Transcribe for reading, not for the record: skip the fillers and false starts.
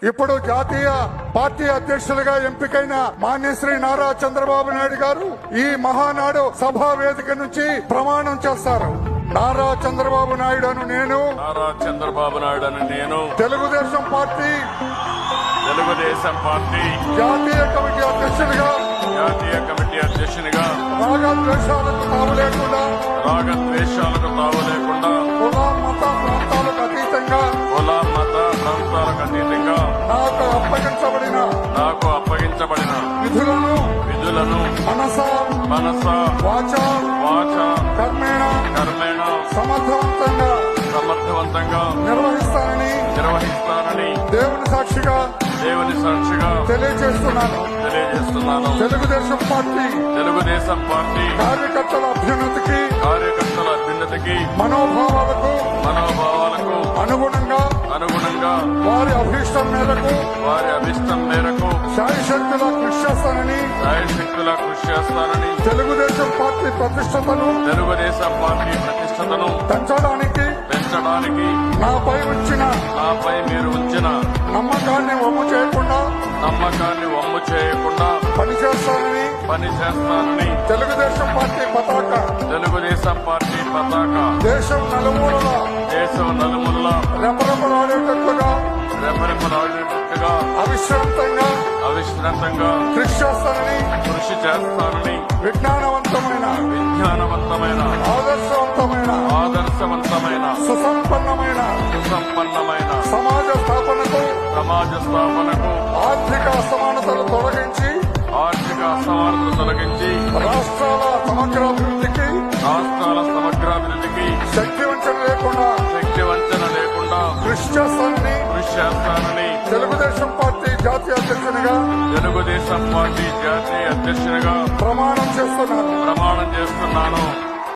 ఇప్పుడు జాతీయ పార్టీ అధ్యక్షులుగా ఎంపికైన మాన్యశ్రీ నారా చంద్రబాబు నాయుడు గారు ఈ మహానాడు సభా వేదిక నుంచి ప్రమాణం చేస్తారు. నారా చంద్రబాబు నాయుడు అని నేను తెలుగుదేశం పార్టీ జాతీయ కమిటీ అధ్యక్షునిగా రాగద్వేషాలకు తావు లేకుండా కుల మత ప్రాంతాలకు అతీతంగా నాకు అప్పగించబడిన విధులను మనస వాచ కర్మేణ సమర్థవంతంగా నిర్వహిస్తానని దేవుని సాక్షిగా తెలియజేస్తున్నాను. తెలుగుదేశం పార్టీ కార్యకర్తల అభ్యున్నతికి మనోభావాలకు అనుగుణంగా వారి అభిష్టం మేరకు శాయశక్తులా కృషి చేస్తానని తెలుగుదేశం పార్టీ ప్రతిష్టతను పెంచడానికి నాపై మీరు ఉంచిన నమ్మకాన్ని వమ్ము చేయకుండా పనిచేస్తానని తెలుగుదేశం పార్టీ పతాక దేశం నలుమూలలా రెపరెపలాడేటట్టుగా అవిశ్రాంతంగా కృషి చేస్తానని విజ్ఞానవంతమైన ఆదర్శవంతమైన సుసంపన్నమైన సమాజ స్థాపనకు ఆర్థిక అసమానతలు తొలగించి రాష్ట్రాల సమగ్రాభివృద్ధికి శక్తి వంచన లేకుండా కృషి చేస్తానని తెలుగుదేశం పార్టీ జాతీయ అధ్యక్షునిగా ప్రమాణం చేస్తున్నాను.